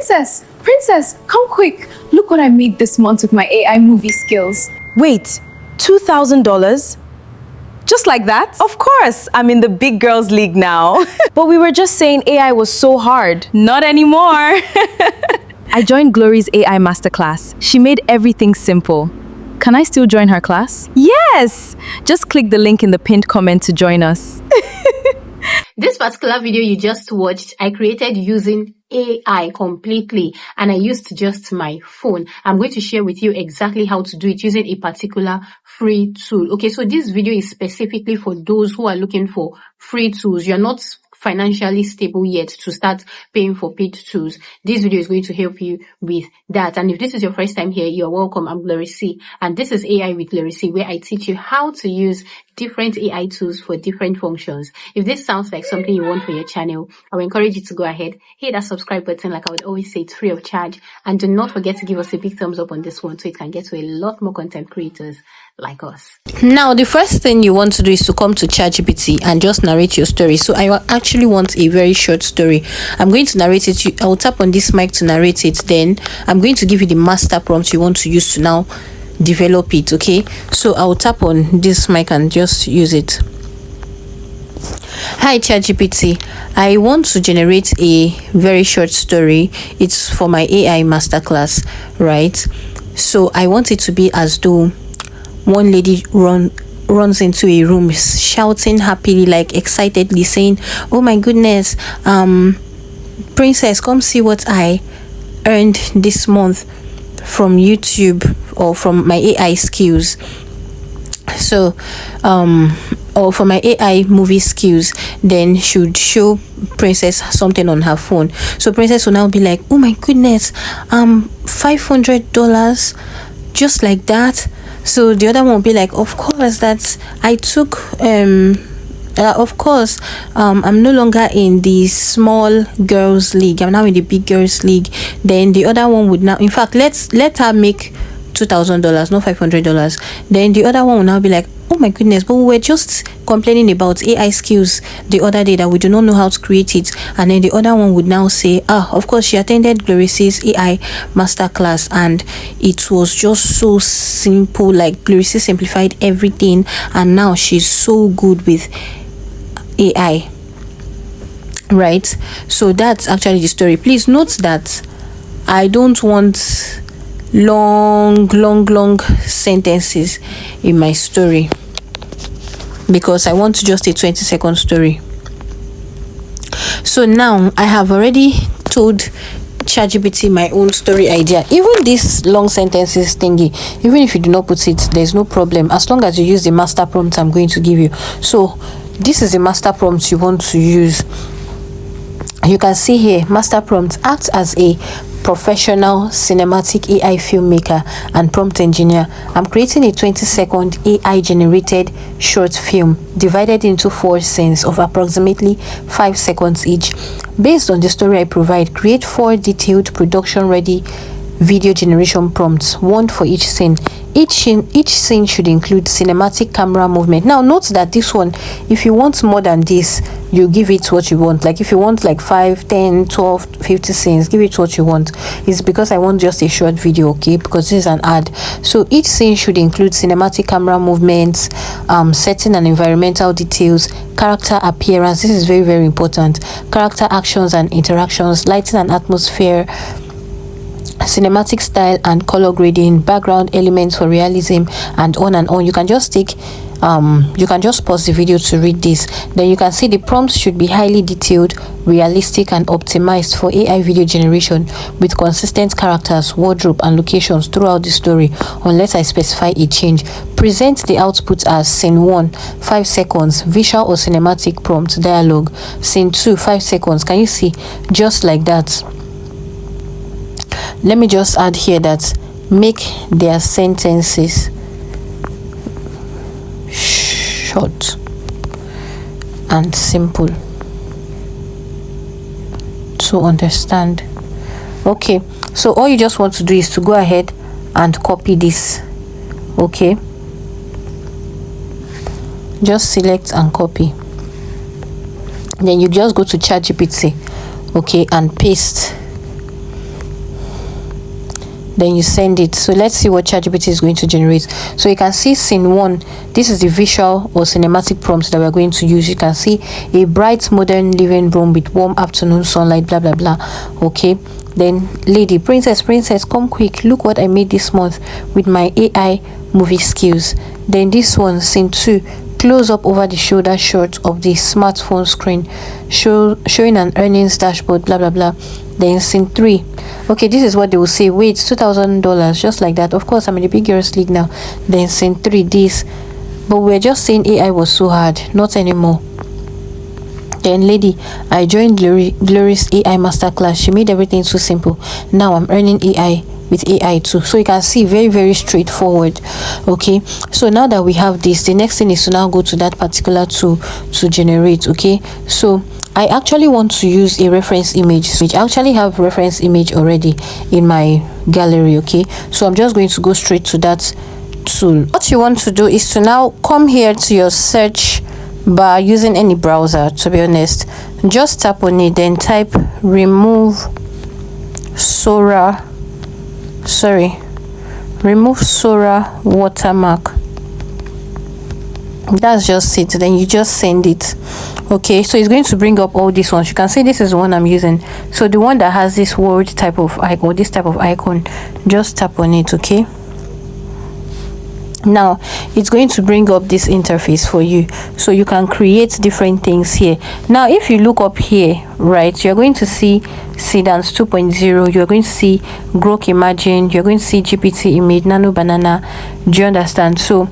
Princess, come quick. Look what I made this month with my AI movie skills. Wait, $2,000? Just like that? Of course, I'm in the big girls league now. But we were just saying AI was so hard. Not anymore. I joined Glory's AI masterclass. She made everything simple. Can I still join her class? Yes! Just click the link in the pinned comment to join us. This particular video you just watched, I created using AI completely, and I used just my phone. I'm going to share with you exactly how to do it using a particular free tool. Okay, so this video is specifically for those who are looking for free tools. You're not financially stable yet to start paying for paid tools. This video is going to help you with that. And if this is your first time here, you're welcome. I'm Glory C, and this is AI with Glory C, where I teach you how to use different AI tools for different functions. If this sounds like something you want for your channel, I will encourage you to go ahead, hit that subscribe button. Like I would always say, it's free of charge, and do not forget to give us a big thumbs up on this one so it can get to a lot more content creators like us. Now, the first thing you want to do is to come to ChatGPT and just narrate your story. So I actually want a very short story. I'm going to narrate it. I will tap on this mic to narrate it. Then I'm going to give you the master prompt you want to use to now develop it. Okay, so I'll tap on this mic and just use it. Hi ChatGPT, I want to generate a very short story. It's for my AI masterclass, right? So I want it to be as though one lady runs into a room shouting happily, like excitedly, saying, "Oh my goodness, princess, come see what I earned this month from YouTube or from my AI skills." So or for my AI movie skills, then should show princess something on her phone. So princess will now be like, "Oh my goodness, $500, just like that." So the other one will be like, "Of course, that's I took of course, I'm no longer in the small girls league, I'm now in the big girls league." Then the other one would now, in fact, let her make $2,000, not $500. Then the other one will now be like, "Oh my goodness, but we were just complaining about AI skills the other day that we do not know how to create it." And then the other one would now say, "Of course, she attended Glory C's AI masterclass and it was just so simple, like Glory C simplified everything and now she's so good with AI." Right? So that's actually the story. Please note that I don't want long sentences in my story because I want just a 20-second story. So now I have already told ChatGPT my own story idea. Even this long sentences thingy, even if you do not put it, there's no problem as long as you use the master prompt I'm going to give you. So this is the master prompt you want to use. You can see here, master prompt: act as a professional cinematic AI filmmaker and prompt engineer. I'm creating a 20-second AI generated short film divided into 4 scenes of approximately 5 seconds each. Based on the story I provide, create 4 detailed production ready video generation prompts, 1 for each scene. Each scene should include cinematic camera movement. Now note that this one, if you want more than this, you give it what you want. Like if you want like 5, 10, 12, 50 scenes, give it what you want. It's because I want just a short video, okay, because this is an ad. So each scene should include cinematic camera movements, setting and environmental details, character appearance, this is very, very important, character actions and interactions, lighting and atmosphere, cinematic style and color grading, background elements for realism, and on and on. You can just take you can just pause the video to read this. Then you can see the prompts should be highly detailed, realistic, and optimized for AI video generation with consistent characters, wardrobe, and locations throughout the story unless I specify a change. Present the output as scene 1, 5 seconds, visual or cinematic prompt dialogue. Scene 2, 5 seconds. Can you see? Just like that. Let me just add here that make their sentences short and simple to understand. Okay, so all you just want to do is to go ahead and copy this. Okay, just select and copy. Then you just go to ChatGPT, okay, and paste then you send it. So let's see what ChatGPT is going to generate. So you can see scene 1. This is the visual or cinematic prompts that we're going to use. You can see a bright modern living room with warm afternoon sunlight, blah blah blah. Okay, then lady, princess, come quick, look what I made this month with my AI movie skills. Then this one, scene 2, close up over the shoulder shot of the smartphone screen, showing an earnings dashboard, blah blah blah. Then scene 3, okay, this is what they will say, wait, $2,000, just like that. Of course, I'm in the big girls league now. Then scene 3, this, but we're just saying AI was so hard, not anymore. Then lady, I joined Glory's AI masterclass. She made everything so simple. Now I'm earning AI with AI too. So you can see, very straightforward. Okay, so now that we have this, the next thing is to now go to that particular tool to generate. Okay, so I actually want to use a reference image, which I actually have reference image already in my gallery. Okay, so I'm just going to go straight to that tool. What you want to do is to now come here to your search bar using any browser. To be honest, just tap on it, then type remove Sora watermark. That's just it. Then you just send it. Okay, so it's going to bring up all these ones. You can see this is the one I'm using. So the one that has this word type of icon, this type of icon, just tap on it. Okay, now it's going to bring up this interface for you, so you can create different things here. Now if you look up here, right, you're going to see Sedans 2.0, you're going to see Grok Imagine, you're going to see GPT Image, Nano Banana. Do you understand? So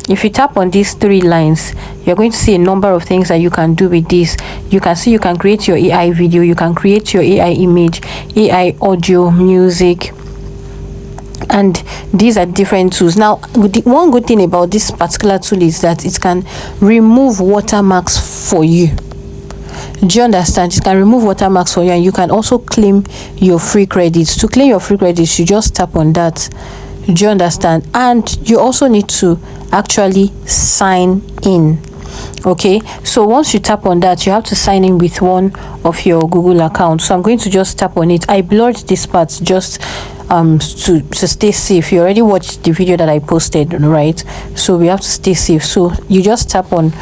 if you tap on these 3 lines, you're going to see a number of things that you can do with this. You can see you can create your AI video, you can create your AI image, AI audio, music, and these are different tools. Now the one good thing about this particular tool is that it can remove watermarks for you. Do you understand? It can remove watermarks for you, and you can also claim your free credits. To claim your free credits, you just tap on that. Do you understand? And you also need to actually sign in. Okay, so once you tap on that, you have to sign in with one of your Google accounts. So I'm going to just tap on it. I blurred this part just to stay safe. You already watched the video that I posted, right? So we have to stay safe. So you just tap on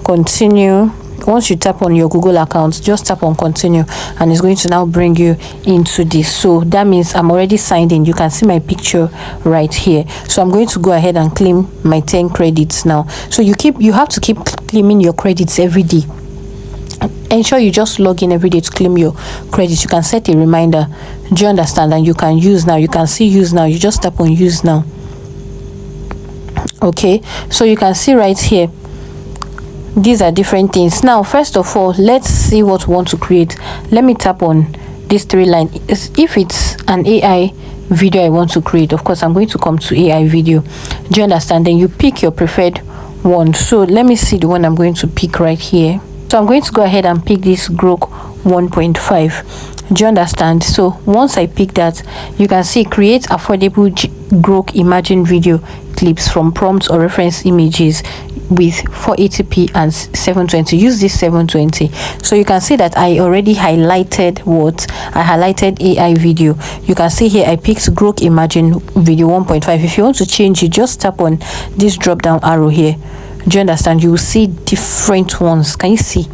continue. Once you tap on your Google account, just tap on continue, and it's going to now bring you into this. So that means I'm already signed in. You can see my picture right here. So I'm going to go ahead and claim my 10 credits now. So you have to keep claiming your credits every day. Ensure you just log in every day to claim your credits. You can set a reminder. Do you understand? And you can use now. You can see use now. You just tap on use now. Okay, so you can see right here, these are different things. Now first of all, let's see what we want to create. Let me tap on this 3 line. If it's an AI video I want to create, of course I'm going to come to AI video. Do you understand? Then you pick your preferred one. So let me see the one I'm going to pick right here. So I'm going to go ahead and pick this Grok 1.5. Do you understand? So once I pick that, you can see create affordable Grok Imagine video clips from prompts or reference images with 480p and 720. Use this 720. So you can see that I already highlighted I highlighted AI video. You can see here I picked Grok Imagine video 1.5. If you want to change it, just tap on this drop down arrow here. Do you understand? You will see different ones. Can you see?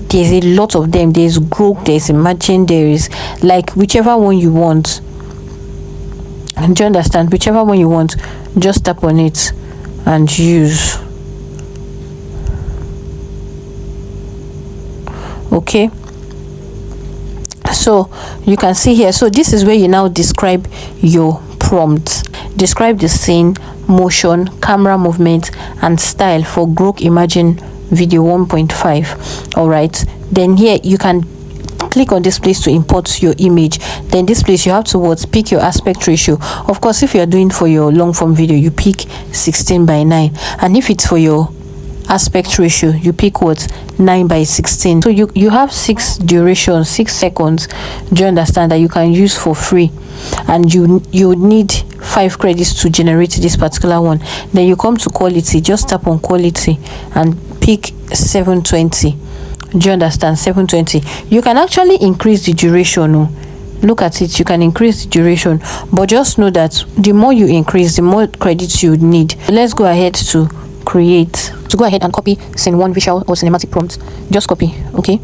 There's a lot of them. There's Grok, there's Imagine, there is like whichever one you want. And do you understand? Whichever one you want, just tap on it and use. Okay, so you can see here, so this is where you now describe your prompt. Describe the scene, motion, camera movement, and style for Grok Imagine video 1.5. all right, then here you can click on this place to import your image. Then this place you have to pick your aspect ratio. Of course, if you are doing for your long form video, you pick 16:9, and if it's for your aspect ratio, you pick 9:16. So you have 6 durations, 6 seconds. Do you understand? That you can use for free, and you need 5 credits to generate this particular one. Then you come to quality, just tap on quality and pick 720. Do you understand? 720. You can actually increase the duration. look at it, you can increase the duration, but just know that the more you increase, the more credits you need. Let's go ahead to create. To go ahead and copy scene 1 visual or cinematic prompt, just copy. Okay,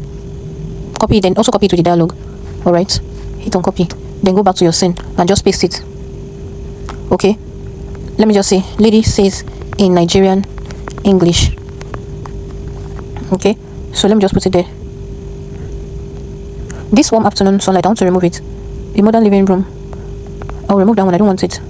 copy, then also copy to the dialogue. All right, hit on copy, then go back to your scene and just paste it. Okay, let me just say lady says in Nigerian English. Okay, so let me just put it there. This warm afternoon sunlight, I want to remove it. A modern living room, I'll remove that one, I don't want it.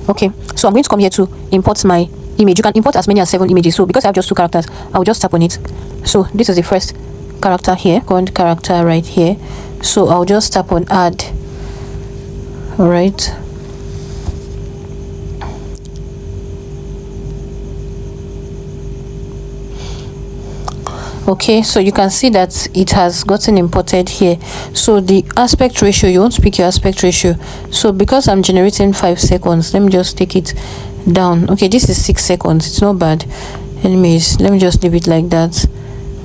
Okay, so I'm going to come here to import my image. You can import as many as 7 images. So because I have just 2 characters, I'll just tap on it. So this is the first character here, second character right here. So I'll just tap on add. All right, okay, so you can see that it has gotten imported here. So the aspect ratio, you want to pick your aspect ratio. So because I'm generating 5 seconds, let me just take it down. Okay, this is 6 seconds, it's not bad. Anyways, let me just leave it like that.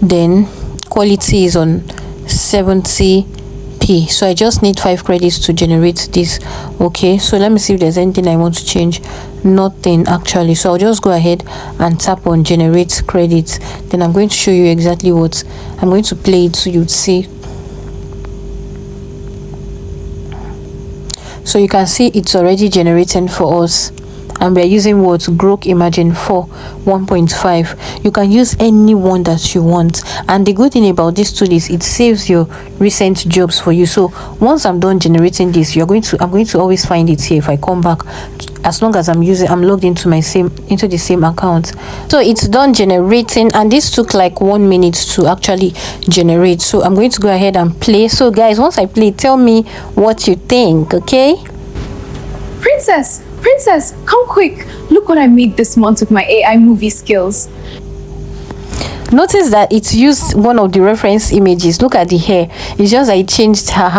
Then quality is on 70p, so I just need 5 credits to generate this. Okay, so let me see if there's anything I want to change. Nothing actually, so I'll just go ahead and tap on generate credits. Then I'm going to show you exactly what I'm going to play it so you'd see. So you can see it's already generating for us, and we're using what Grok Imagine 4 1.5. You can use any one that you want, and the good thing about this tool is it saves your recent jobs for you. So once I'm done generating this, I'm going to always find it here if I come back, as long as I'm logged into the same account. So it's done generating, and this took like 1 minute to actually generate. So I'm going to go ahead and play. So guys, once I play, tell me what you think. Okay, Princess, come quick. Look what I made this month with my AI movie skills. Notice that it used one of the reference images. Look at the hair. It's just that it changed her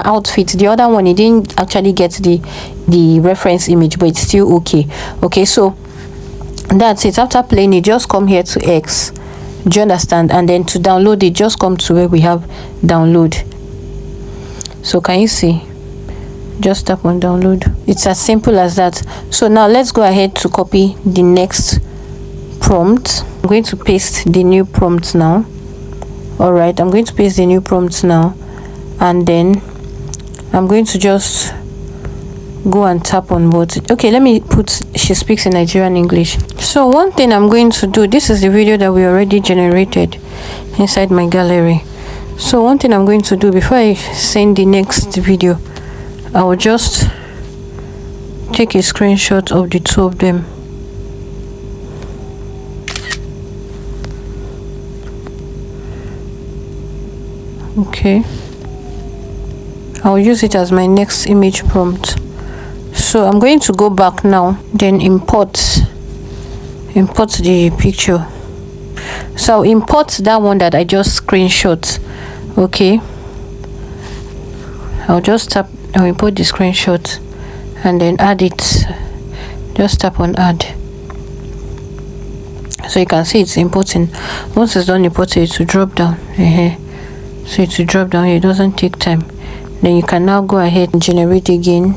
outfit. The other one, it didn't actually get the reference image, but it's still okay. Okay, so that's it. After playing it, just come here to X. Do you understand? And then to download it, just come to where we have download. So can you see? Just tap on download. It's as simple as that. So now let's go ahead to copy the next prompt. I'm going to paste the new prompt now. All right, I'm going to paste the new prompt now, and then I'm going to just go and tap on both. Okay, let me put she speaks in Nigerian English. So one thing I'm going to do, this is the video that we already generated inside my gallery. So one thing I'm going to do before I send the next video, I will just take a screenshot of the 2 of them. Okay, I'll use it as my next image prompt. So I'm going to go back now, then import the picture. So I'll import that one that I just screenshot. Okay, I'll import the screenshot and then add it. Just tap on add. So you can see it's importing. Once it's done importing, it will drop down. So it will drop down here. It doesn't take time. Then you can now go ahead and generate again.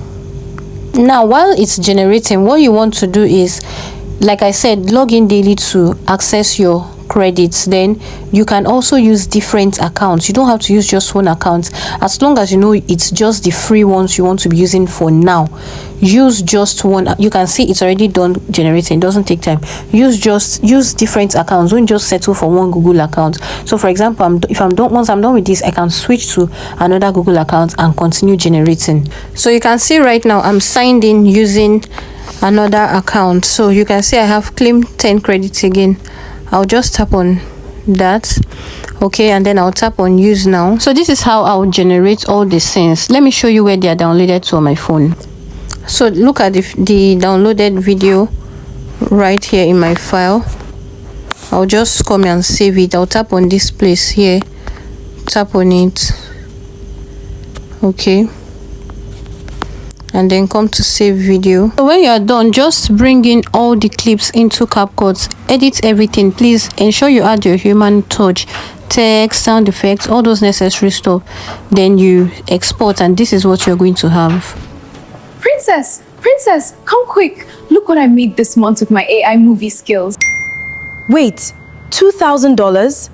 Now while it's generating, what you want to do is, like I said, log in daily to access your credits. Then you can also use different accounts. You don't have to use just one account, as long as you know it's just the free ones you want to be using for now. Use just one. You can see it's already done generating. It doesn't take time. Use different accounts. Don't just settle for one Google account. So for example, once I'm done with this, I can switch to another Google account and continue generating. So you can see right now I'm signed in using another account. So you can see I have claimed 10 credits again. I'll just tap on that. Okay, and then I'll tap on use now. So this is how I'll generate all the scenes. Let me show you where they are downloaded to on my phone. So look at the downloaded video right here in my file. I'll just come and save it. I'll tap on this place here, tap on it. Okay, and then come to save video. So when you are done, just bring in all the clips into CapCut, edit everything. Please ensure you add your human touch. text, sound effects, all those necessary stuff. Then you export, and this is what you're going to have. Princess, come quick. Look what I made this month with my AI movie skills. Wait, $2,000?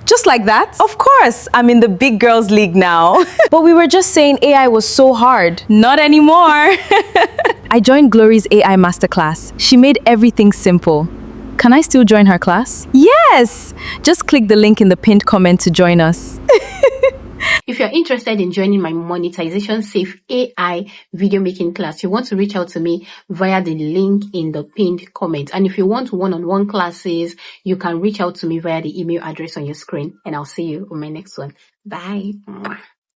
Just like that? Of course, I'm in the big girls league now. But we were just saying AI was so hard. Not anymore. I joined Glory's AI masterclass. She made everything simple. Can I still join her class? Yes! Just click the link in the pinned comment to join us. If you're interested in joining my monetization safe AI video making class, you want to reach out to me via the link in the pinned comment. And if you want one-on-one classes, you can reach out to me via the email address on your screen, and I'll see you on my next one. Bye.